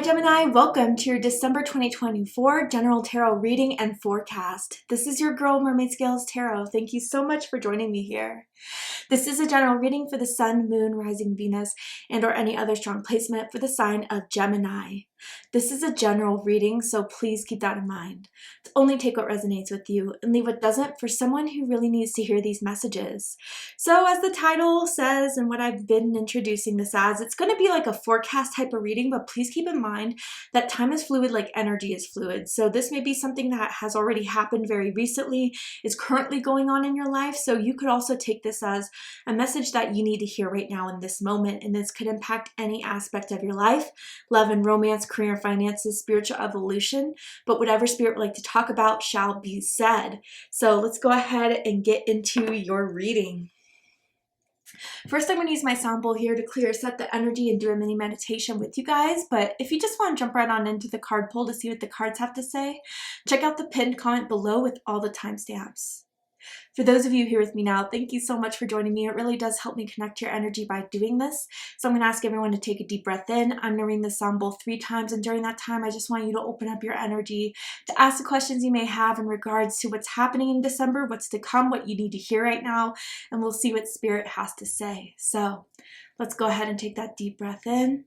Gemini, welcome to your December 2024 General Tarot Reading and Forecast. This is your girl, Mermaid Scales Tarot. Thank you so much for joining me here. This is a general reading for the Sun, Moon, Rising Venus, and or any other strong placement for the sign of Gemini. This is a general reading, so please keep that in mind. To only take what resonates with you and leave what doesn't for someone who really needs to hear these messages. So as the title says and what I've been introducing this as, it's going to be like a forecast type of reading, but please keep in mind that time is fluid like energy is fluid. So this may be something that has already happened very recently, is currently going on in your life. So you could also take this as a message that you need to hear right now in this moment, and this could impact any aspect of your life: love and romance, career, finances, spiritual evolution. But whatever spirit would like to talk about shall be said. So let's go ahead and get into your reading. First, I'm going to use my sound bowl here to clear, set the energy, and do a mini meditation with you guys. But if you just want to jump right on into the card pull to see what the cards have to say, check out the pinned comment below with all the timestamps. For those of you here with me now, thank you so much for joining me. It really does help me connect your energy by doing this. So I'm going to ask everyone to take a deep breath in. I'm going to ring the sound bowl 3 times, and during that time, I just want you to open up your energy to ask the questions you may have in regards to what's happening in December, what's to come, what you need to hear right now, and we'll see what Spirit has to say. So let's go ahead and take that deep breath in.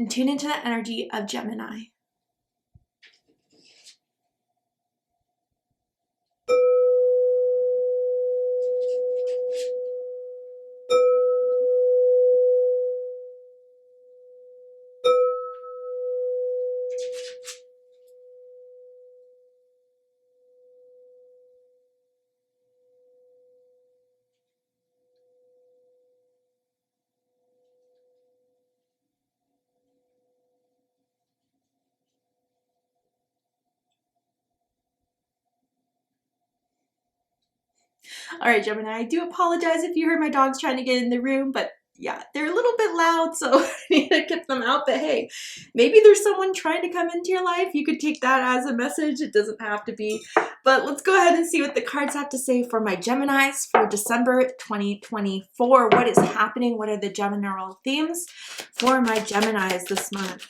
And tune into the energy of Gemini. All right, Gemini, I do apologize if you heard my dogs trying to get in the room, but yeah, they're a little bit loud, so I need to get them out. But hey, maybe there's someone trying to come into your life. You could take that as a message. It doesn't have to be. But let's go ahead and see what the cards have to say for my Geminis for December 2024. What is happening? What are the general themes for my Geminis this month?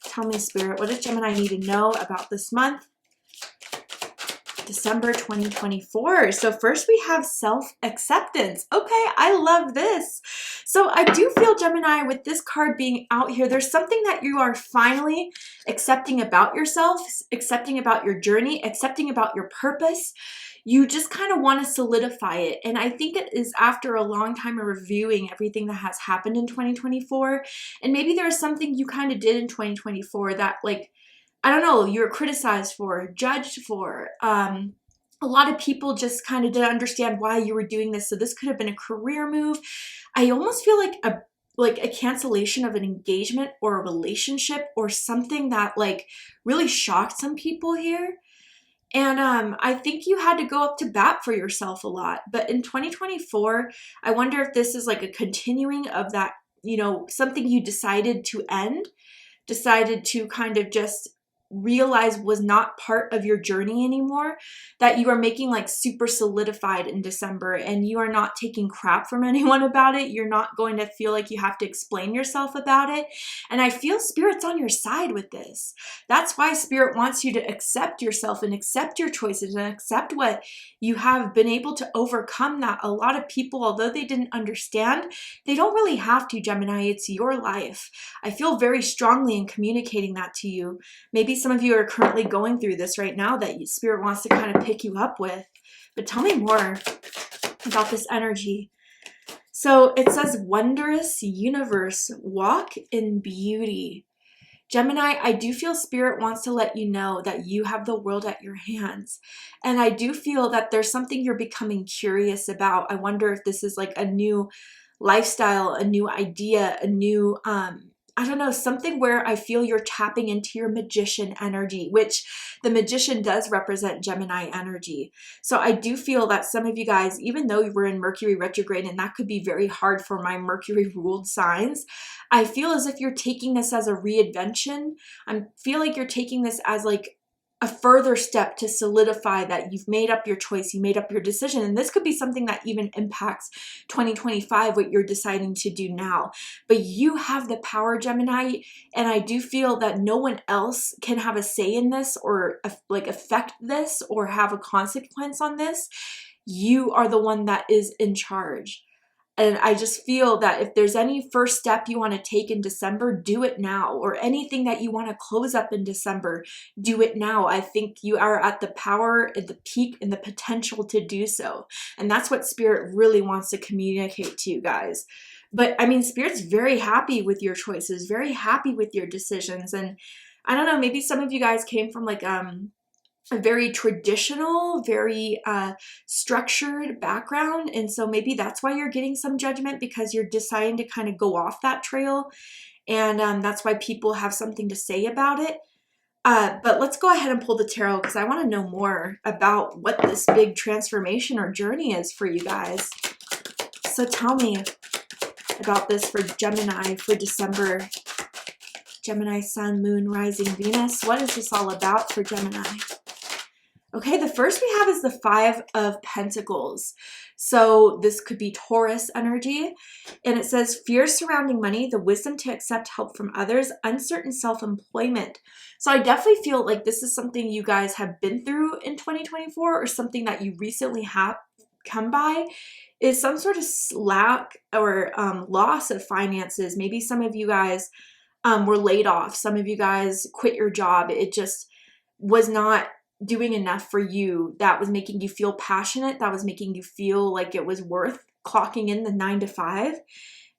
Tell me, Spirit, what does Gemini need to know about this month? December 2024. So first we have self-acceptance. Okay, I love this. So I do feel, Gemini, with this card being out here, there's something that you are finally accepting about yourself, accepting about your journey, accepting about your purpose. You just kind of want to solidify it. And I think it is after a long time of reviewing everything that has happened in 2024. And maybe there's something you kind of did in 2024 that, like, I don't know, you were criticized for, judged for. A lot of people just kind of didn't understand why you were doing this. So this could have been a career move. I almost feel like a cancellation of an engagement or a relationship or something that like really shocked some people here. And I think you had to go up to bat for yourself a lot. But in 2024, I wonder if this is like a continuing of that, you know, something you decided to end, decided to kind of just realize was not part of your journey anymore, that you are making like super solidified in December, and you are not taking crap from anyone about it. You're not going to feel like you have to explain yourself about it. And I feel Spirit's on your side with this. That's why Spirit wants you to accept yourself and accept your choices and accept what you have been able to overcome. That a lot of people, although they didn't understand, they don't really have to, Gemini. It's your life. I feel very strongly in communicating that to you. Maybe some of you are currently going through this right now that Spirit wants to kind of pick you up with. But tell me more about this energy. So it says, wondrous universe, walk in beauty. Gemini, I do feel Spirit wants to let you know that you have the world at your hands. And I do feel that there's something you're becoming curious about. I wonder if this is like a new lifestyle, a new idea, a new, I don't know, something where I feel you're tapping into your magician energy, which the magician does represent Gemini energy. So I do feel that some of you guys, even though we're in Mercury retrograde, and that could be very hard for my Mercury ruled signs, I feel as if you're taking this as a reinvention. I feel like you're taking this as like a further step to solidify that you've made up your choice, you made up your decision. And this could be something that even impacts 2025, what you're deciding to do now. But you have the power, Gemini, and I do feel that no one else can have a say in this or like affect this or have a consequence on this. You are the one that is in charge. And I just feel that if there's any first step you want to take in December, do it now. Or anything that you want to close up in December, do it now. I think you are at the power, at the peak, and the potential to do so. And that's what Spirit really wants to communicate to you guys. But I mean, Spirit's very happy with your choices, very happy with your decisions. And I don't know, maybe some of you guys came from like a very traditional, very structured background. And so maybe that's why you're getting some judgment, because you're deciding to kind of go off that trail. And that's why people have something to say about it. But let's go ahead and pull the tarot, because I want to know more about what this big transformation or journey is for you guys. So tell me about this for Gemini for December. Gemini, Sun, Moon, Rising, Venus. What is this all about for Gemini? Okay, the first we have is the Five of Pentacles. So this could be Taurus energy. And it says fear surrounding money, the wisdom to accept help from others, uncertain self-employment. So I definitely feel like this is something you guys have been through in 2024, or something that you recently have come by, is some sort of lack or loss of finances. Maybe some of you guys were laid off. Some of you guys quit your job. It just was not doing enough for you. That was making you feel passionate. That was making you feel like it was worth clocking in the 9 to 5.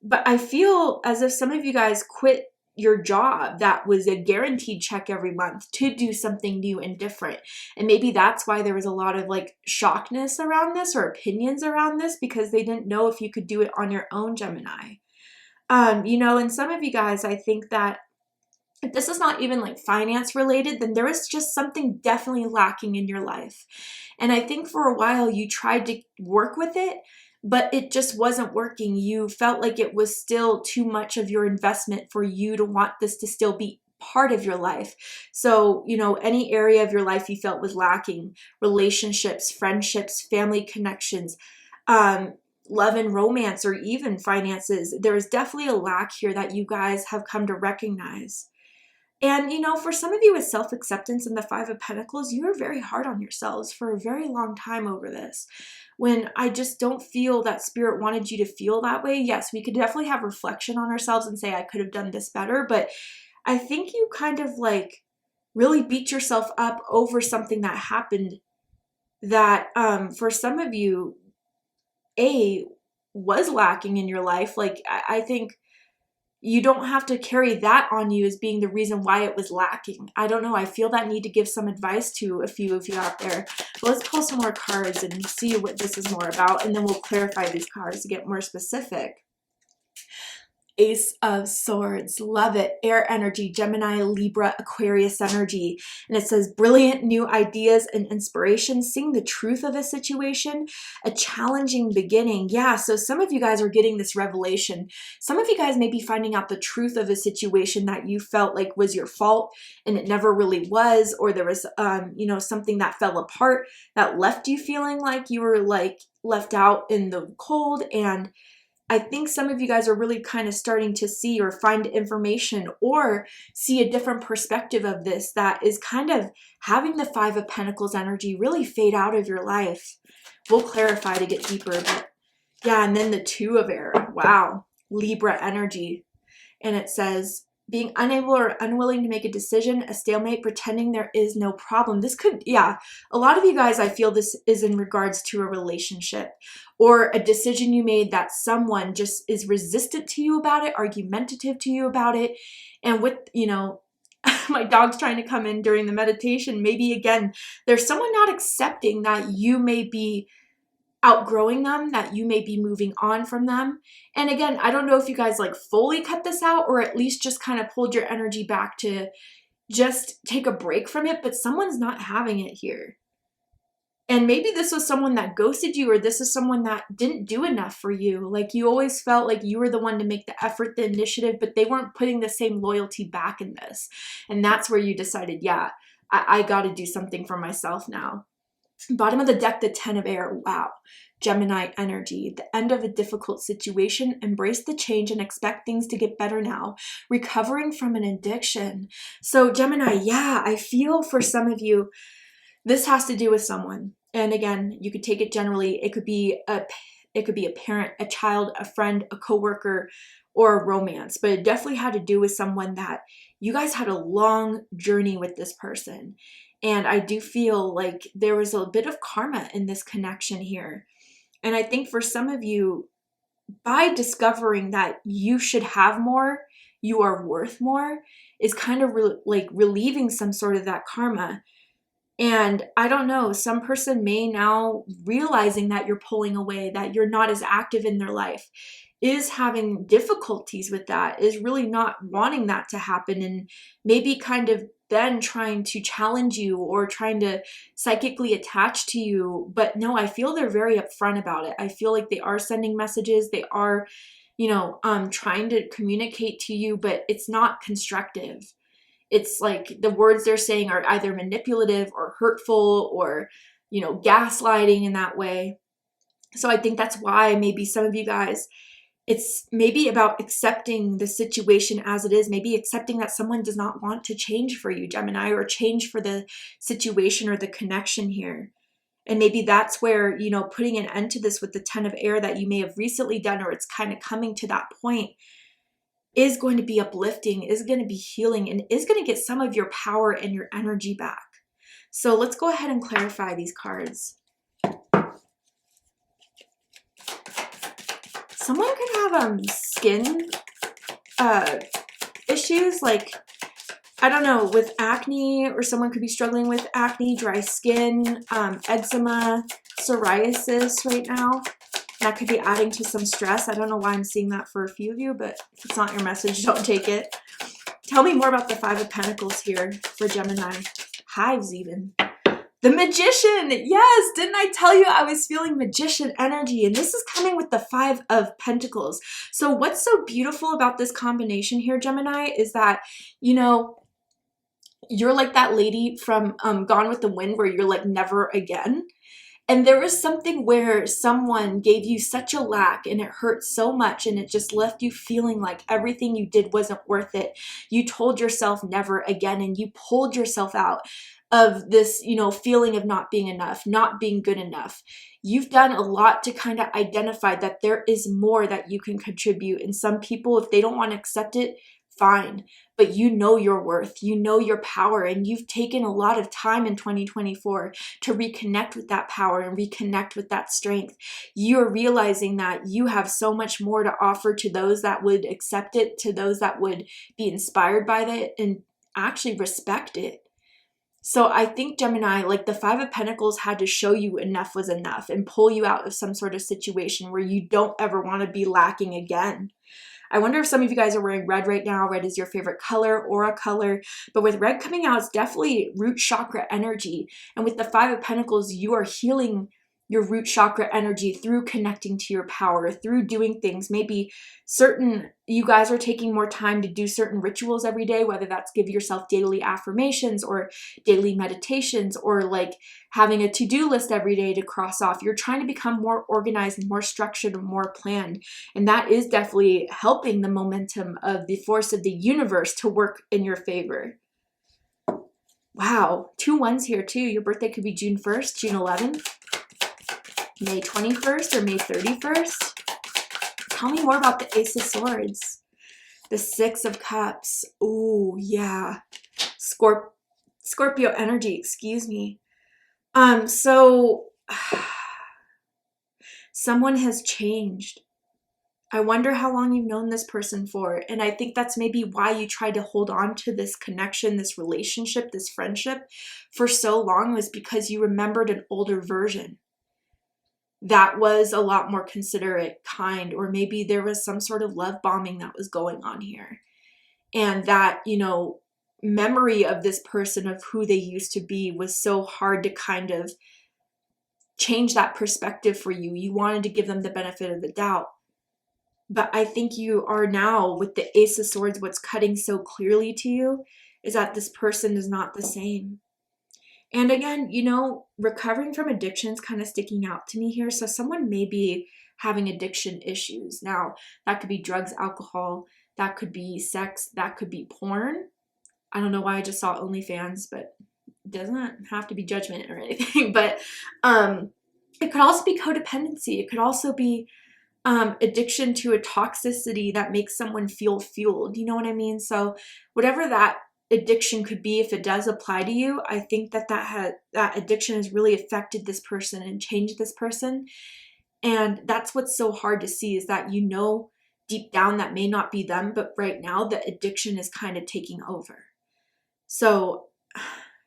But I feel as if some of you guys quit your job that was a guaranteed check every month to do something new and different. And maybe that's why there was a lot of like shockness around this, or opinions around this, because they didn't know if you could do it on your own, Gemini. You know, and some of you guys, I think that if this is not even like finance related, then there is just something definitely lacking in your life. And I think for a while you tried to work with it, but it just wasn't working. You felt like it was still too much of your investment for you to want this to still be part of your life. So, you know, any area of your life you felt was lacking, relationships, friendships, family connections, love and romance, or even finances, there is definitely a lack here that you guys have come to recognize. And, you know, for some of you with self-acceptance and the Five of Pentacles, you were very hard on yourselves for a very long time over this. When I just don't feel that Spirit wanted you to feel that way. Yes, we could definitely have reflection on ourselves and say, I could have done this better. But I think you kind of like really beat yourself up over something that happened that for some of you, was lacking in your life. Like, I think you don't have to carry that on you as being the reason why it was lacking. I don't know. I feel that need to give some advice to a few of you out there. But let's pull some more cards and see what this is more about. And then we'll clarify these cards to get more specific. Ace of Swords. Love it. Air energy, Gemini, Libra, Aquarius energy. And it says brilliant new ideas and inspiration, seeing the truth of a situation, a challenging beginning. Yeah, so some of you guys are getting this revelation. Some of you guys may be finding out the truth of a situation that you felt like was your fault and it never really was, or there was, you know, something that fell apart that left you feeling like you were like left out in the cold. And I think some of you guys are really kind of starting to see or find information or see a different perspective of this that is kind of having the Five of Pentacles energy really fade out of your life. We'll clarify to get deeper, but yeah, and then the Two of Air. Wow, Libra energy. And it says, being unable or unwilling to make a decision, a stalemate, pretending there is no problem. This could, yeah, a lot of you guys, I feel this is in regards to a relationship or a decision you made that someone just is resistant to you about it, argumentative to you about it. And with, you know, my dog's trying to come in during the meditation. Maybe again, there's someone not accepting that you may be outgrowing them, that you may be moving on from them. And again, I don't know if you guys like fully cut this out or at least just kind of pulled your energy back to just take a break from it, but someone's not having it here. And maybe this was someone that ghosted you, or this is someone that didn't do enough for you. Like you always felt like you were the one to make the effort, the initiative, but they weren't putting the same loyalty back in this. And that's where you decided, yeah, I got to do something for myself now. Bottom of the deck, the 10 of air. Wow. Gemini energy. The end of a difficult situation. Embrace the change and expect things to get better now. Recovering from an addiction. So Gemini, yeah, I feel for some of you, this has to do with someone. And again, you could take it generally. It could be a parent, a child, a friend, a coworker, or a romance. But it definitely had to do with someone that you guys had a long journey with this person. And I do feel like there was a bit of karma in this connection here. And I think for some of you, by discovering that you should have more, you are worth more, is kind of like relieving some sort of that karma. And I don't know, some person may now realizing that you're pulling away, that you're not as active in their life, is having difficulties with that, is really not wanting that to happen, and maybe kind of then trying to challenge you or trying to psychically attach to you. But no, I feel they're very upfront about it. I feel like they are sending messages. They are, trying to communicate to you, but it's not constructive. It's like the words they're saying are either manipulative or hurtful or, gaslighting in that way. So I think that's why maybe some of you guys, it's maybe about accepting the situation as it is, maybe accepting that someone does not want to change for you, Gemini, or change for the situation or the connection here. And maybe that's where, putting an end to this with the 10 of air that you may have recently done, or it's kind of coming to that point, is going to be uplifting, is going to be healing, and is going to get some of your power and your energy back. So let's go ahead and clarify these cards. Someone could have skin issues, like, I don't know, with acne, or someone could be struggling with acne, dry skin, eczema, psoriasis right now. That could be adding to some stress. I don't know why I'm seeing that for a few of you, but if it's not your message, don't take it. Tell me more about the 5 of Pentacles here for Gemini. Hives even. The Magician. Yes, didn't I tell you I was feeling Magician energy? And this is coming with the 5 of Pentacles. So what's so beautiful about this combination here, Gemini, is that, you're like that lady from Gone with the Wind, where you're like, never again. And there was something where someone gave you such a lack and it hurt so much, and it just left you feeling like everything you did wasn't worth it. You told yourself never again, and you pulled yourself out of this, feeling of not being enough, not being good enough. You've done a lot to kind of identify that there is more that you can contribute. And some people, if they don't want to accept it, fine. But you know your worth, you know your power, and you've taken a lot of time in 2024 to reconnect with that power and reconnect with that strength. You're realizing that you have so much more to offer to those that would accept it, to those that would be inspired by it and actually respect it. So I think, Gemini, like the 5 of Pentacles had to show you enough was enough and pull you out of some sort of situation where you don't ever want to be lacking again. I wonder if some of you guys are wearing red right now. Red is your favorite color, aura color. But with red coming out, it's definitely root chakra energy. And with the 5 of Pentacles, you are healing your root chakra energy through connecting to your power, through doing things. Maybe you guys are taking more time to do certain rituals every day, whether that's give yourself daily affirmations or daily meditations, or like having a to-do list every day to cross off. You're trying to become more organized and more structured and more planned. And that is definitely helping the momentum of the force of the universe to work in your favor. Wow, 2 ones here too. Your birthday could be June 1st, June 11th. May 21st or May 31st? Tell me more about the Ace of Swords. The 6 of Cups. Ooh, yeah. Scorpio energy, excuse me. So someone has changed. I wonder how long you've known this person for. And I think that's maybe why you tried to hold on to this connection, this relationship, this friendship for so long, was because you remembered an older version that was a lot more considerate, kind, or maybe there was some sort of love bombing that was going on here. And that, memory of this person, of who they used to be, was so hard to kind of change that perspective for you. You wanted to give them the benefit of the doubt. But I think you are now, with the Ace of Swords, what's cutting so clearly to you is that this person is not the same. And again, you know, recovering from addiction is kind of sticking out to me here. So someone may be having addiction issues. Now, that could be drugs, alcohol, that could be sex, that could be porn. I don't know why I just saw OnlyFans, but it doesn't have to be judgment or anything. But it could also be codependency. It could also be addiction to a toxicity that makes someone feel fueled. You know what I mean? So whatever that addiction could be, if it does apply to you, I think that that addiction has really affected this person and changed this person. And that's what's so hard to see, is that, you know, deep down that may not be them, but right now the addiction is kind of taking over. So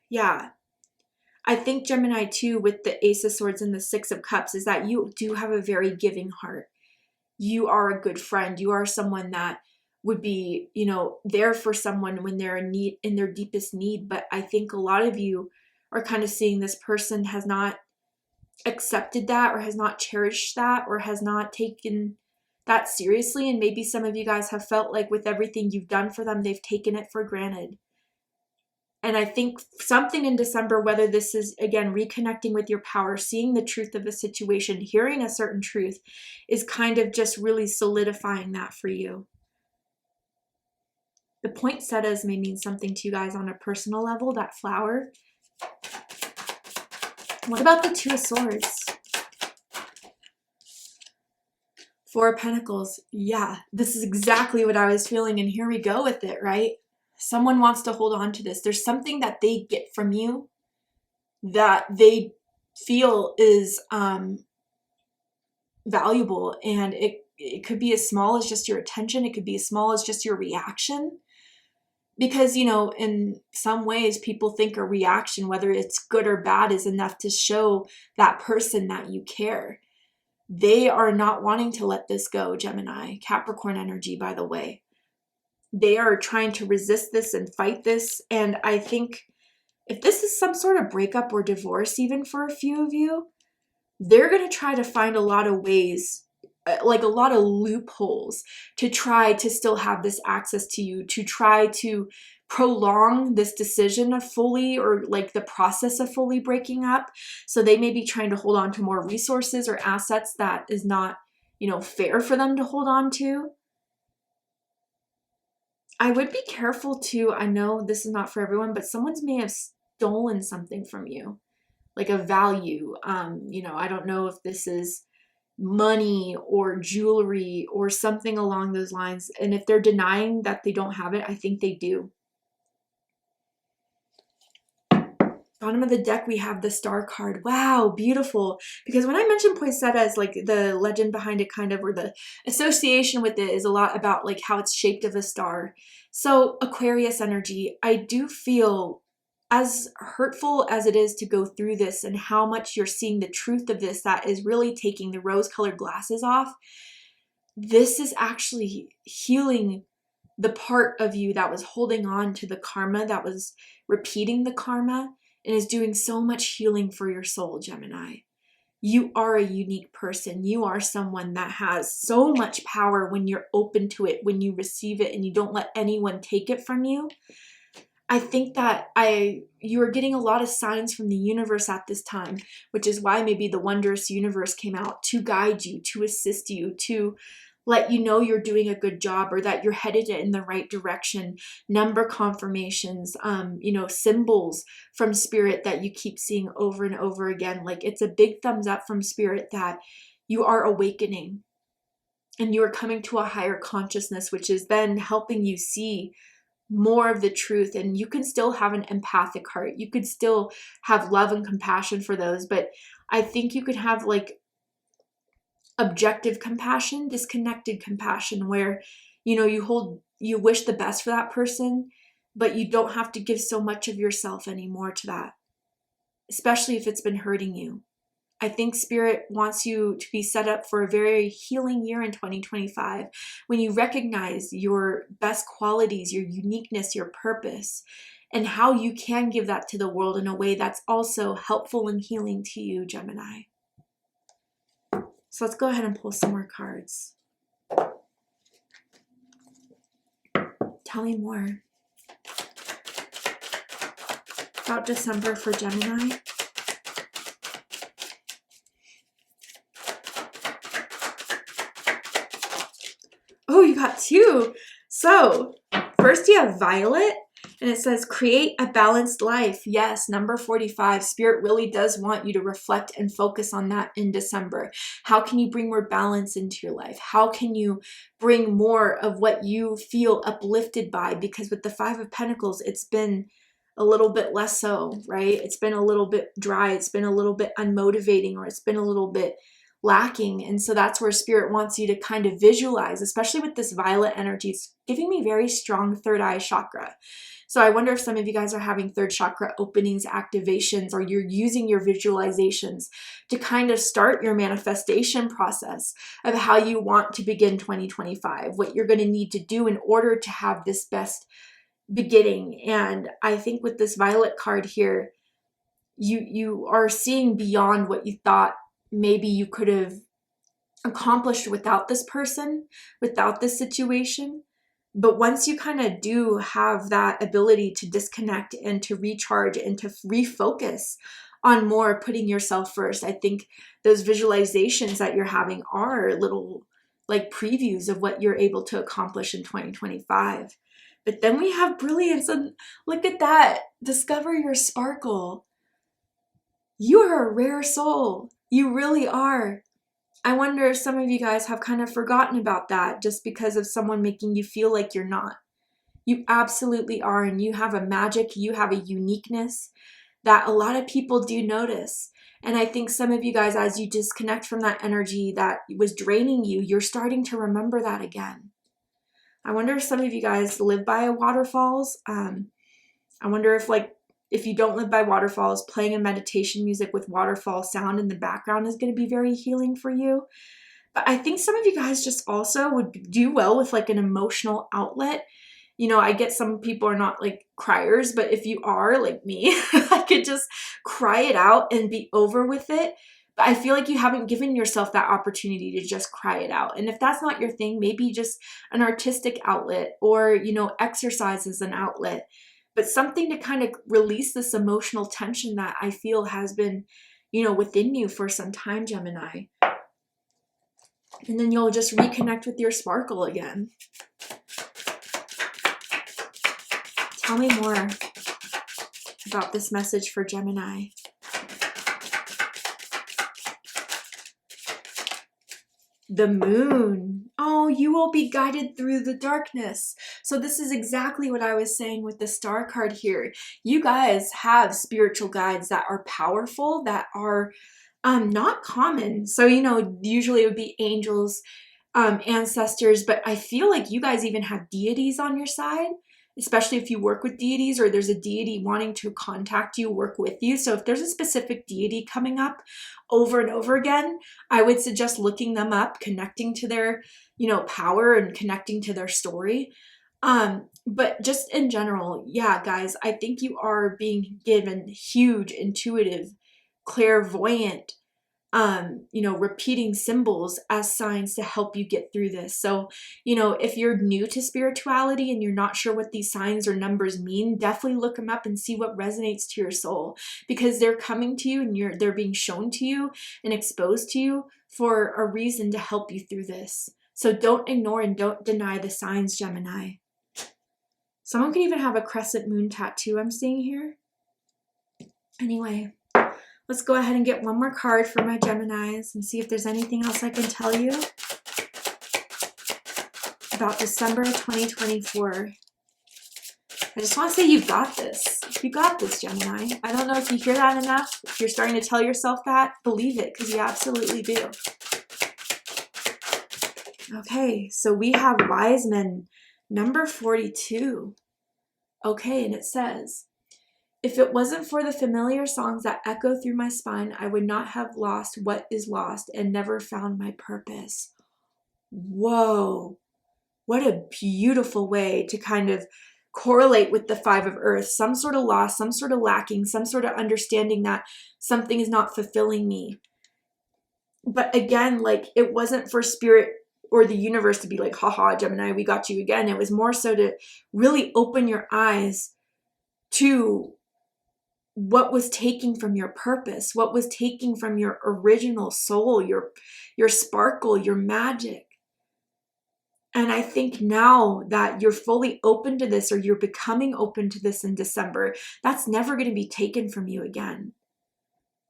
yeah, I think Gemini too, with the Ace of Swords and the Six of Cups, is that you do have a very giving heart. You are a good friend. You are someone that would be, you know, there for someone when they're in need, in their deepest need. But I think a lot of you are kind of seeing this person has not accepted that, or has not cherished that, or has not taken that seriously. And maybe some of you guys have felt like with everything you've done for them, they've taken it for granted. And I think something in December, whether this is, again, reconnecting with your power, seeing the truth of a situation, hearing a certain truth, is kind of just really solidifying that for you. The poinsettias may mean something to you guys on a personal level, that flower. What about the Two of Swords? Four of Pentacles. Yeah, this is exactly what I was feeling, and here we go with it, right? Someone wants to hold on to this. There's something that they get from you that they feel is valuable, and it could be as small as just your attention. It could be as small as just your reaction. Because, you know, in some ways people think a reaction, whether it's good or bad, is enough to show that person that you care. They are not wanting to let this go, Gemini. Capricorn energy, by the way. They are trying to resist this and fight this. And I think if this is some sort of breakup or divorce, even for a few of you, they're going to try to find a lot of ways, like a lot of loopholes, to try to still have this access to you, to try to prolong this decision of fully, or like the process of fully breaking up. So they may be trying to hold on to more resources or assets that is not, you know, fair for them to hold on to. I would be careful too. I know this is not for everyone, but someone may have stolen something from you, like a value. You know, I don't know if this is money or jewelry or something along those lines. And if they're denying that they don't have it, I think they do. Bottom of the deck, we have the Star card. Wow, beautiful. Because when I mentioned poinsettias, like the legend behind it kind of, or the association with it, is a lot about like how it's shaped of a star. So Aquarius energy, I do feel, as hurtful as it is to go through this and how much you're seeing the truth of this, that is really taking the rose-colored glasses off. This is actually healing the part of you that was holding on to the karma, that was repeating the karma, and is doing so much healing for your soul, Gemini. You are a unique person. You are someone that has so much power when you're open to it, when you receive it, and you don't let anyone take it from you. I think that you are getting a lot of signs from the universe at this time, which is why maybe the Wondrous Universe came out, to guide you, to assist you, to let you know you're doing a good job, or that you're headed in the right direction. Number confirmations, you know, symbols from spirit that you keep seeing over and over again. Like, it's a big thumbs up from spirit that you are awakening and you are coming to a higher consciousness, which is then helping you see more of the truth. And you can still have an empathic heart. You could still have love and compassion for those, but I think you could have like objective compassion, disconnected compassion, where, you know, you wish the best for that person, but you don't have to give so much of yourself anymore to that, especially if it's been hurting you. I think spirit wants you to be set up for a very healing year in 2025, when you recognize your best qualities, your uniqueness, your purpose, and how you can give that to the world in a way that's also helpful and healing to you, Gemini. So let's go ahead and pull some more cards. Tell me more. about December for Gemini. Oh, you got 2. So first you have Violet, and it says create a balanced life. Yes, number 45. Spirit really does want you to reflect and focus on that in December. How can you bring more balance into your life? How can you bring more of what you feel uplifted by? Because with the 5 of Pentacles, it's been a little bit less so, right? It's been a little bit dry. It's been a little bit unmotivating, or it's been a little bit lacking. And so that's where Spirit wants you to kind of visualize, especially with this violet energy. It's giving me very strong third eye chakra. So I wonder if some of you guys are having third chakra openings, activations, or you're using your visualizations to kind of start your manifestation process of how you want to begin 2025, what you're going to need to do in order to have this best beginning. And I think with this violet card here, you are seeing beyond what you thought maybe you could have accomplished without this person, without this situation. But once you kind of do have that ability to disconnect and to recharge and to refocus on more putting yourself first, I think those visualizations that you're having are little like previews of what you're able to accomplish in 2025. But then we have brilliance, and look at that. Discover your sparkle. You are a rare soul. You really are. I wonder if some of you guys have kind of forgotten about that just because of someone making you feel like you're not. You absolutely are, and you have a magic, you have a uniqueness that a lot of people do notice. And I think some of you guys, as you disconnect from that energy that was draining you, you're starting to remember that again. I wonder if some of you guys live by waterfalls. I wonder if you don't live by waterfalls, playing a meditation music with waterfall sound in the background is going to be very healing for you. But I think some of you guys just also would do well with like an emotional outlet. You know, I get some people are not like criers, but if you are like me, I could just cry it out and be over with it. But I feel like you haven't given yourself that opportunity to just cry it out. And if that's not your thing, maybe just an artistic outlet, or, you know, exercise as an outlet. But something to kind of release this emotional tension that I feel has been, you know, within you for some time, Gemini. And then you'll just reconnect with your sparkle again. Tell me more about this message for Gemini. The moon. Oh, you will be guided through the darkness. So this is exactly what I was saying with the star card here. You guys have spiritual guides that are powerful, that are not common. So, you know, usually it would be angels, ancestors, but I feel like you guys even have deities on your side, especially if you work with deities or there's a deity wanting to contact you, work with you. So if there's a specific deity coming up over and over again, I would suggest looking them up, connecting to their, you know, power and connecting to their story. But just in general, yeah, guys, I think you are being given huge, intuitive, clairvoyant, you know, repeating symbols as signs to help you get through this. So, you know, if you're new to spirituality and you're not sure what these signs or numbers mean, definitely look them up and see what resonates to your soul, because they're coming to you and they're being shown to you and exposed to you for a reason to help you through this. So don't ignore and don't deny the signs, Gemini. Someone could even have a crescent moon tattoo I'm seeing here. Anyway, let's go ahead and get one more card for my Geminis and see if there's anything else I can tell you about December 2024. I just want to say you got this. You got this, Gemini. I don't know if you hear that enough. If you're starting to tell yourself that, believe it, because you absolutely do. Okay, so we have Wise Men, number 42. Okay, and it says, if it wasn't for the familiar songs that echo through my spine, I would not have lost what is lost and never found my purpose. Whoa, what a beautiful way to kind of correlate with the Five of Earth. Some sort of loss, some sort of lacking, some sort of understanding that something is not fulfilling me. But again, like, it wasn't for spirit or the universe to be like, haha, Gemini, we got you again. It was more so to really open your eyes to what was taking from your purpose, what was taking from your original soul, your sparkle, your magic. And I think now that you're fully open to this, or you're becoming open to this in December, that's never going to be taken from you again.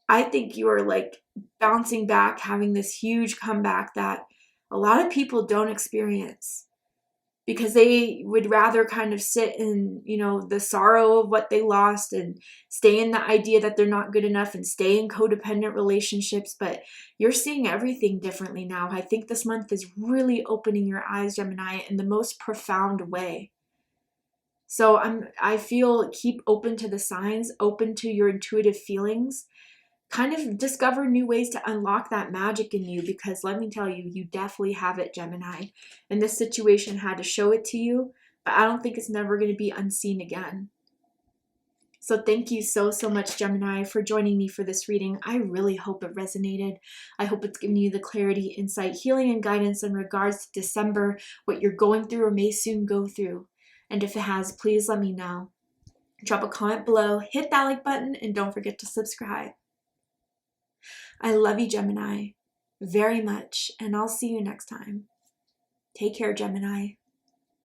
I think you are like bouncing back, having this huge comeback that a lot of people don't experience, because they would rather kind of sit in, you know, the sorrow of what they lost and stay in the idea that they're not good enough and stay in codependent relationships. But you're seeing everything differently now. I think this month is really opening your eyes, Gemini, in the most profound way. So I feel keep open to the signs, open to your intuitive feelings, kind of discover new ways to unlock that magic in you, because let me tell you, you definitely have it, Gemini. And this situation had to show it to you, but I don't think it's never going to be unseen again. So thank you so much, Gemini, for joining me for this reading. I really hope it resonated. I hope it's given you the clarity, insight, healing, and guidance in regards to December, what you're going through or may soon go through. And if it has, please let me know. Drop a comment below, hit that like button, and don't forget to subscribe. I love you, Gemini, very much, and I'll see you next time. Take care, Gemini.